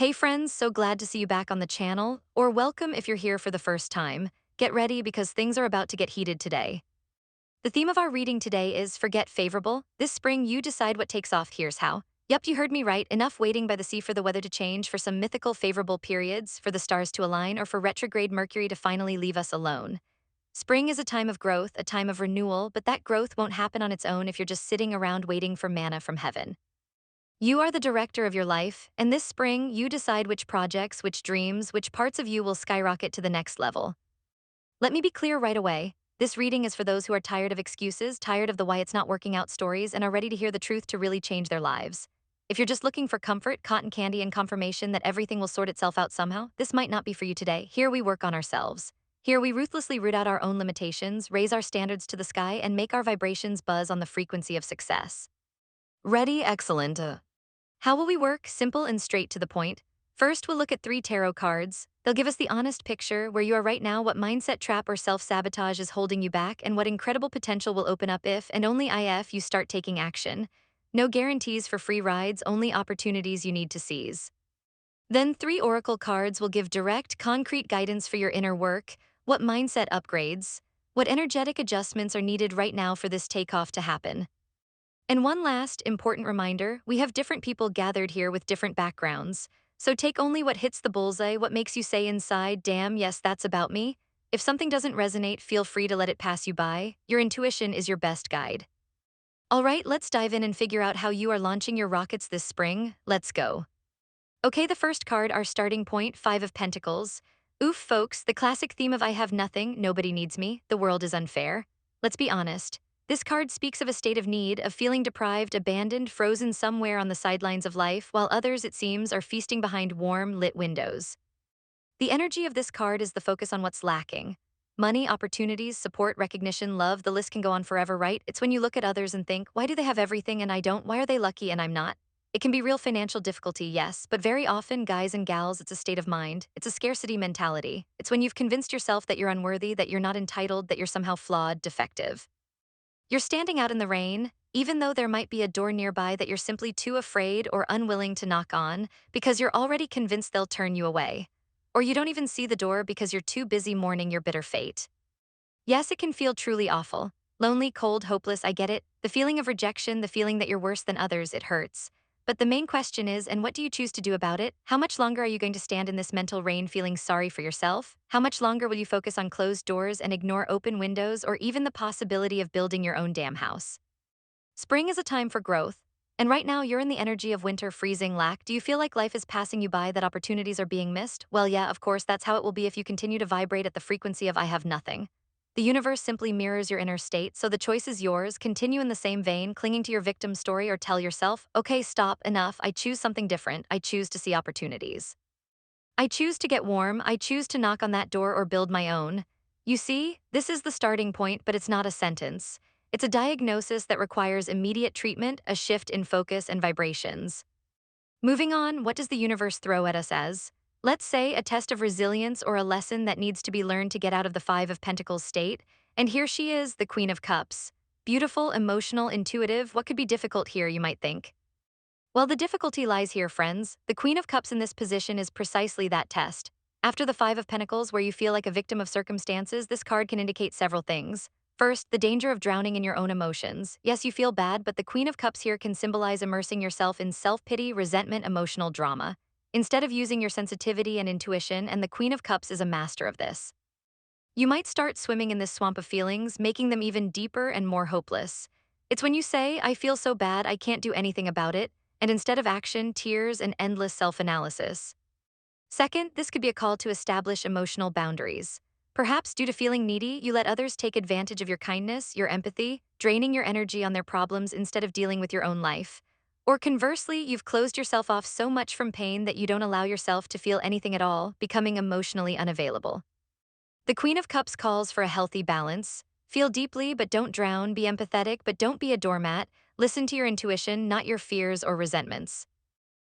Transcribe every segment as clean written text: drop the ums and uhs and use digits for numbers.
Hey friends, so glad to see you back on the channel, or welcome if you're here for the first time. Get ready because things are about to get heated today. The theme of our reading today is Forget Favorable. This spring, you decide what takes off. Here's how. Yup, you heard me right. Enough waiting by the sea for the weather to change, for some mythical favorable periods, for the stars to align, or for retrograde Mercury to finally leave us alone. Spring is a time of growth, a time of renewal, but that growth won't happen on its own if you're just sitting around waiting for manna from heaven. You are the director of your life, and this spring, you decide which projects, which dreams, which parts of you will skyrocket to the next level. Let me be clear right away. This reading is for those who are tired of excuses, tired of the why it's not working out stories, and are ready to hear the truth to really change their lives. If you're just looking for comfort, cotton candy, and confirmation that everything will sort itself out somehow, this might not be for you today. Here we work on ourselves. Here we ruthlessly root out our own limitations, raise our standards to the sky, and make our vibrations buzz on the frequency of success. Ready? Excellent. How will we work? Simple and straight to the point. First, we'll look at 3 tarot cards. They'll give us the honest picture where you are right now, what mindset trap or self-sabotage is holding you back, and what incredible potential will open up if and only if you start taking action. No guarantees for free rides, only opportunities you need to seize. Then 3 oracle cards will give direct, concrete guidance for your inner work, what mindset upgrades, what energetic adjustments are needed right now for this takeoff to happen. And one last important reminder, we have different people gathered here with different backgrounds. So take only what hits the bullseye, what makes you say inside, damn, yes, that's about me. If something doesn't resonate, feel free to let it pass you by. Your intuition is your best guide. All right, let's dive in and figure out how you are launching your rockets this spring. Let's go. Okay, the first card, our starting point, 5 of Pentacles. Oof, folks, the classic theme of I have nothing, nobody needs me, the world is unfair. Let's be honest. This card speaks of a state of need, of feeling deprived, abandoned, frozen somewhere on the sidelines of life, while others, it seems, are feasting behind warm, lit windows. The energy of this card is the focus on what's lacking. Money, opportunities, support, recognition, love, the list can go on forever, right? It's when you look at others and think, why do they have everything and I don't? Why are they lucky and I'm not? It can be real financial difficulty, yes, but very often, guys and gals, it's a state of mind. It's a scarcity mentality. It's when you've convinced yourself that you're unworthy, that you're not entitled, that you're somehow flawed, defective. You're standing out in the rain, even though there might be a door nearby that you're simply too afraid or unwilling to knock on because you're already convinced they'll turn you away. Or you don't even see the door because you're too busy mourning your bitter fate. Yes, it can feel truly awful. Lonely, cold, hopeless, I get it. The feeling of rejection, the feeling that you're worse than others, it hurts. But the main question is, and what do you choose to do about it? How much longer are you going to stand in this mental rain feeling sorry for yourself? How much longer will you focus on closed doors and ignore open windows or even the possibility of building your own damn house? Spring is a time for growth. And right now, you're in the energy of winter, freezing, lack. Do you feel like life is passing you by, that opportunities are being missed? Well, yeah, of course, that's how it will be if you continue to vibrate at the frequency of I have nothing. The universe simply mirrors your inner state, so the choice is yours. Continue in the same vein, clinging to your victim story, or tell yourself, okay, stop, enough, I choose something different, I choose to see opportunities. I choose to get warm, I choose to knock on that door or build my own. You see, this is the starting point, but it's not a sentence. It's a diagnosis that requires immediate treatment, a shift in focus and vibrations. Moving on, what does the universe throw at us as? Let's say a test of resilience or a lesson that needs to be learned to get out of the 5 of Pentacles state. And here she is, the Queen of Cups. Beautiful, emotional, intuitive. What could be difficult here, you might think? Well, the difficulty lies here, friends. The Queen of Cups in this position is precisely that test. After the 5 of Pentacles, where you feel like a victim of circumstances, this card can indicate several things. First, the danger of drowning in your own emotions. Yes, you feel bad, but the Queen of Cups here can symbolize immersing yourself in self-pity, resentment, emotional drama, instead of using your sensitivity and intuition, and the Queen of Cups is a master of this. You might start swimming in this swamp of feelings, making them even deeper and more hopeless. It's when you say, I feel so bad, I can't do anything about it, and instead of action, tears and endless self-analysis. Second, this could be a call to establish emotional boundaries. Perhaps due to feeling needy, you let others take advantage of your kindness, your empathy, draining your energy on their problems instead of dealing with your own life. Or conversely, you've closed yourself off so much from pain that you don't allow yourself to feel anything at all, becoming emotionally unavailable. The Queen of Cups calls for a healthy balance. Feel deeply, but don't drown. Be empathetic, but don't be a doormat. Listen to your intuition, not your fears or resentments.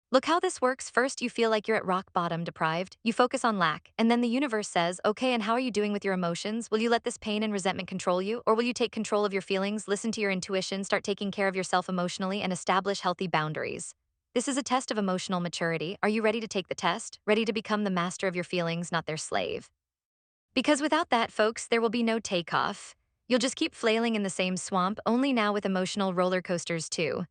Look how this works. First, you feel like you're at rock bottom, deprived. You focus on lack, and then the universe says, okay, and how are you doing with your emotions? Will you let this pain and resentment control you, or will you take control of your feelings, listen to your intuition, start taking care of yourself emotionally, and establish healthy boundaries? This is a test of emotional maturity. Are you ready to take the test? Ready to become the master of your feelings, not their slave? Because without that, folks, there will be no takeoff. You'll just keep flailing in the same swamp, only now with emotional roller coasters too.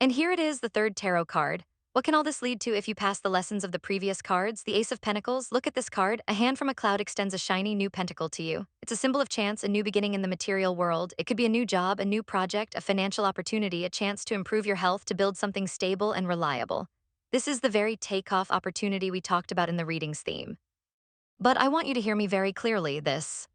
And here it is, the third tarot card. What can all this lead to if you pass the lessons of the previous cards? The Ace of Pentacles. Look at this card. A hand from a cloud extends a shiny new pentacle to you. It's a symbol of chance, a new beginning in the material world. It could be a new job, a new project, a financial opportunity, a chance to improve your health, to build something stable and reliable. This is the very takeoff opportunity we talked about in the readings theme. But I want you to hear me very clearly. This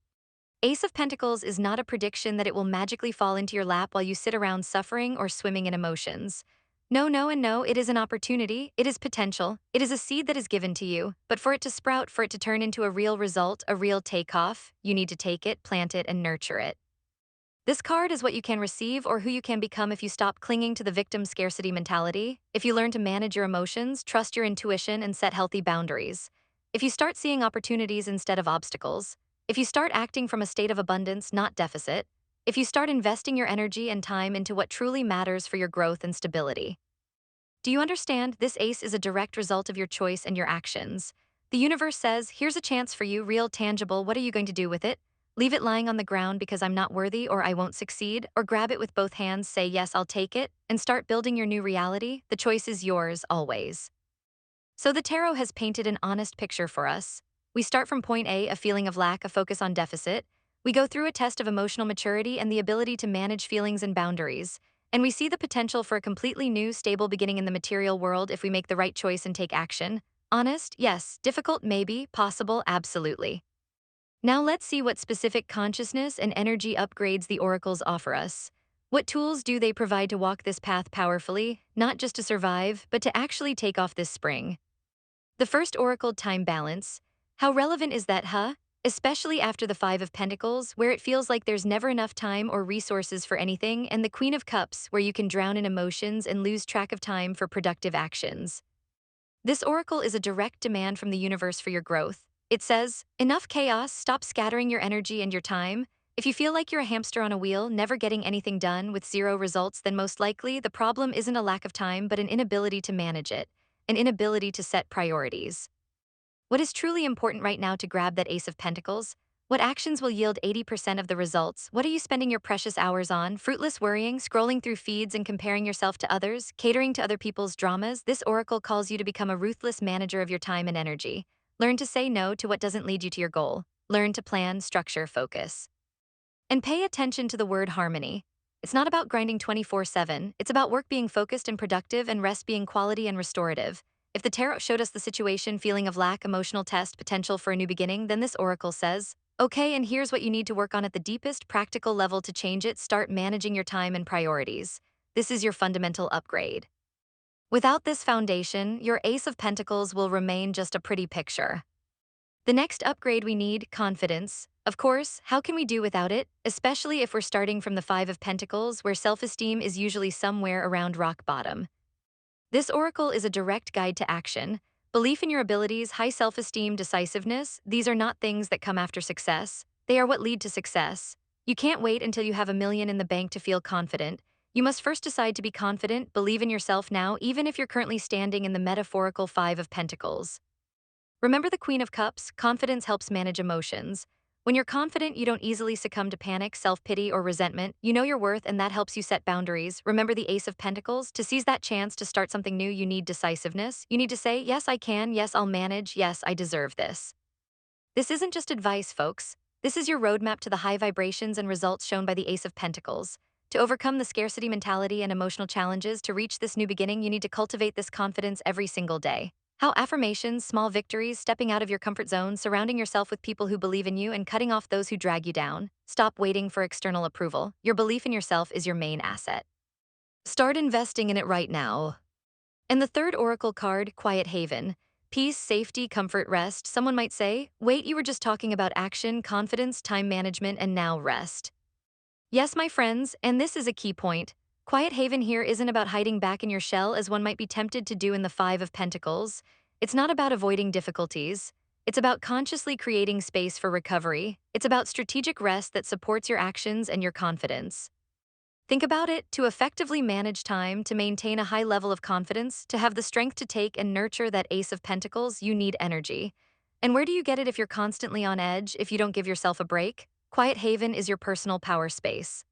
Ace of Pentacles is not a prediction that it will magically fall into your lap while you sit around suffering or swimming in emotions. No, no, and no, it is an opportunity, it is potential, it is a seed that is given to you, but for it to sprout, for it to turn into a real result, a real takeoff, you need to take it, plant it, and nurture it. This card is what you can receive or who you can become if you stop clinging to the victim scarcity mentality, if you learn to manage your emotions, trust your intuition, and set healthy boundaries. If you start seeing opportunities instead of obstacles. If you start acting from a state of abundance, not deficit. If you start investing your energy and time into what truly matters for your growth and stability. Do you understand? This ace is a direct result of your choice and your actions. The universe says, here's a chance for you, real, tangible. What are you going to do with it? Leave it lying on the ground because I'm not worthy or I won't succeed, or grab it with both hands, say, yes, I'll take it, and start building your new reality? The choice is yours, always. So the tarot has painted an honest picture for us. We start from point A, a feeling of lack, a focus on deficit. We go through a test of emotional maturity and the ability to manage feelings and boundaries. And we see the potential for a completely new, stable beginning in the material world if we make the right choice and take action. Honest? Yes. Difficult? Maybe. Possible? Absolutely. Now let's see what specific consciousness and energy upgrades the oracles offer us. What tools do they provide to walk this path powerfully, not just to survive, but to actually take off this spring? The first oracle, time balance. How relevant is that, huh? Especially after the Five of Pentacles, where it feels like there's never enough time or resources for anything, and the Queen of Cups, where you can drown in emotions and lose track of time for productive actions. This oracle is a direct demand from the universe for your growth. It says, enough chaos, stop scattering your energy and your time. If you feel like you're a hamster on a wheel, never getting anything done with zero results, then most likely the problem isn't a lack of time but an inability to manage it, an inability to set priorities. What is truly important right now to grab that Ace of Pentacles? What actions will yield 80% of the results? What are you spending your precious hours on? Fruitless worrying, scrolling through feeds and comparing yourself to others, catering to other people's dramas? This oracle calls you to become a ruthless manager of your time and energy. Learn to say no to what doesn't lead you to your goal. Learn to plan, structure, focus. And pay attention to the word harmony. It's not about grinding 24/7, it's about work being focused and productive and rest being quality and restorative. If the tarot showed us the situation, feeling of lack, emotional test, potential for a new beginning, then this oracle says, okay, and here's what you need to work on at the deepest practical level to change it. Start managing your time and priorities. This is your fundamental upgrade. Without this foundation, your Ace of Pentacles will remain just a pretty picture. The next upgrade we need, confidence. Of course, how can we do without it? Especially if we're starting from the Five of Pentacles, where self-esteem is usually somewhere around rock bottom. This oracle is a direct guide to action. Belief in your abilities, high self-esteem, decisiveness, these are not things that come after success. They are what lead to success. You can't wait until you have $1 million in the bank to feel confident. You must first decide to be confident, believe in yourself now, even if you're currently standing in the metaphorical Five of Pentacles. Remember the Queen of Cups? Confidence helps manage emotions. When you're confident, you don't easily succumb to panic, self-pity, or resentment. You know your worth, and that helps you set boundaries. Remember the Ace of Pentacles? To seize that chance to start something new, you need decisiveness. You need to say, yes, I can, yes, I'll manage, yes, I deserve this. This isn't just advice, folks. This is your roadmap to the high vibrations and results shown by the Ace of Pentacles. To overcome the scarcity mentality and emotional challenges, to reach this new beginning, you need to cultivate this confidence every single day. How affirmations, small victories, stepping out of your comfort zone, surrounding yourself with people who believe in you, and cutting off those who drag you down. Stop waiting for external approval. Your belief in yourself is your main asset. Start investing in it right now. And the third oracle card, Quiet Haven. Peace, safety, comfort, rest. Someone might say, wait, you were just talking about action, confidence, time management, and now rest. Yes, my friends, and this is a key point. Quiet haven here isn't about hiding back in your shell as one might be tempted to do in the Five of Pentacles. It's not about avoiding difficulties. It's about consciously creating space for recovery. It's about strategic rest that supports your actions and your confidence. Think about it: to effectively manage time, to maintain a high level of confidence, to have the strength to take and nurture that Ace of Pentacles, you need energy. And where do you get it if you're constantly on edge, if you don't give yourself a break? Quiet Haven is your personal power space.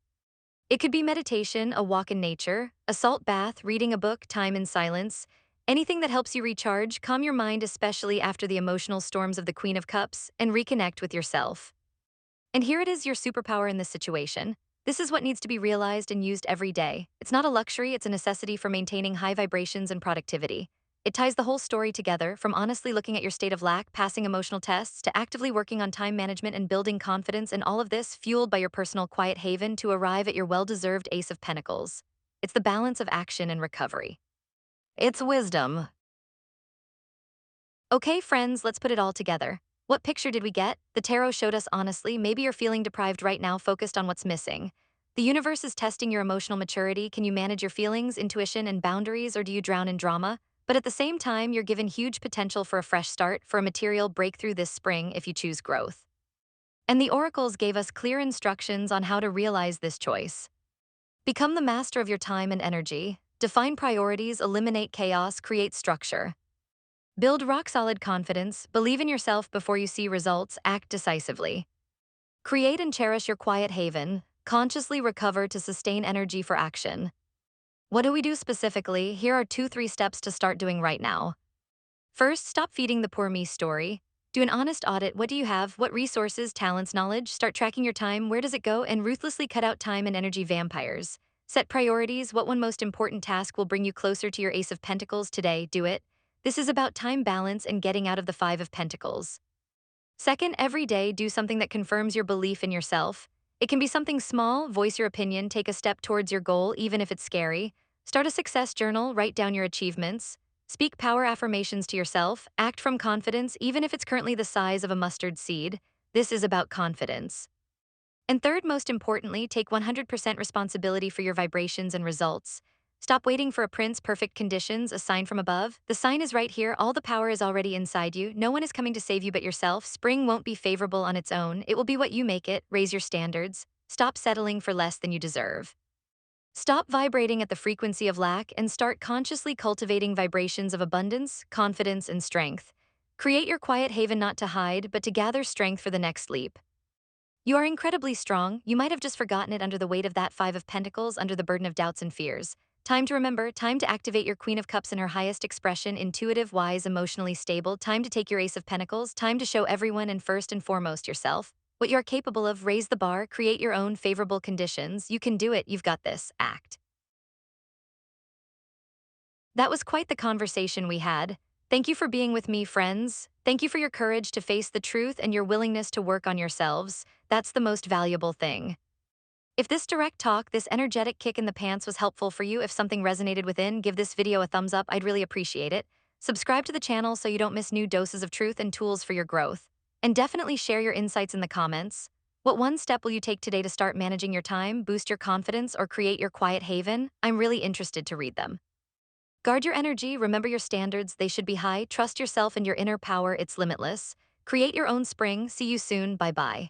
It could be meditation, a walk in nature, a salt bath, reading a book, time in silence, anything that helps you recharge, calm your mind, especially after the emotional storms of the Queen of Cups, and reconnect with yourself. And here it is, your superpower in this situation. This is what needs to be realized and used every day. It's not a luxury, it's a necessity for maintaining high vibrations and productivity. It ties the whole story together, from honestly looking at your state of lack, passing emotional tests, to actively working on time management and building confidence, and all of this fueled by your personal quiet haven to arrive at your well-deserved Ace of Pentacles. It's the balance of action and recovery. It's wisdom. Okay, friends, let's put it all together. What picture did we get? The tarot showed us honestly. Maybe you're feeling deprived right now, focused on what's missing. The universe is testing your emotional maturity. Can you manage your feelings, intuition, and boundaries, or do you drown in drama? But at the same time, you're given huge potential for a fresh start, for a material breakthrough this spring if you choose growth. And the oracles gave us clear instructions on how to realize this choice. Become the master of your time and energy. Define priorities, eliminate chaos, create structure. Build rock-solid confidence, believe in yourself before you see results, act decisively. Create and cherish your quiet haven, consciously recover to sustain energy for action. What do we do specifically? Here are 2-3 steps to start doing right now. First, stop feeding the poor me story. Do an honest audit. What do you have? What resources, talents, knowledge? Start tracking your time. Where does it go? And ruthlessly cut out time and energy vampires. Set priorities. What one most important task will bring you closer to your Ace of Pentacles today? Do it. This is about time balance and getting out of the Five of Pentacles. Second, every day do something that confirms your belief in yourself. It can be something small: voice your opinion, take a step towards your goal, even if it's scary. Start a success journal, write down your achievements. Speak power affirmations to yourself, act from confidence, even if it's currently the size of a mustard seed. This is about confidence. And third, most importantly, take 100% responsibility for your vibrations and results. Stop waiting for a prince perfect conditions, a sign from above. The sign is right here. All the power is already inside you. No one is coming to save you but yourself. Spring won't be favorable on its own. It will be what you make it. Raise your standards. Stop settling for less than you deserve. Stop vibrating at the frequency of lack and start consciously cultivating vibrations of abundance, confidence, and strength. Create your quiet haven not to hide, but to gather strength for the next leap. You are incredibly strong. You might have just forgotten it under the weight of that Five of Pentacles, under the burden of doubts and fears. Time to remember, time to activate your Queen of Cups in her highest expression: intuitive, wise, emotionally stable. Time to take your Ace of Pentacles, time to show everyone and first and foremost yourself what you are capable of. Raise the bar, create your own favorable conditions. You can do it, you've got this, act. That was quite the conversation we had. Thank you for being with me, friends. Thank you for your courage to face the truth and your willingness to work on yourselves. That's the most valuable thing. If this direct talk, this energetic kick in the pants was helpful for you, if something resonated within, give this video a thumbs up. I'd really appreciate it. Subscribe to the channel so you don't miss new doses of truth and tools for your growth. And definitely share your insights in the comments. What one step will you take today to start managing your time, boost your confidence, or create your quiet haven? I'm really interested to read them. Guard your energy, remember your standards, they should be high. Trust yourself and your inner power, it's limitless. Create your own spring. See you soon, bye-bye.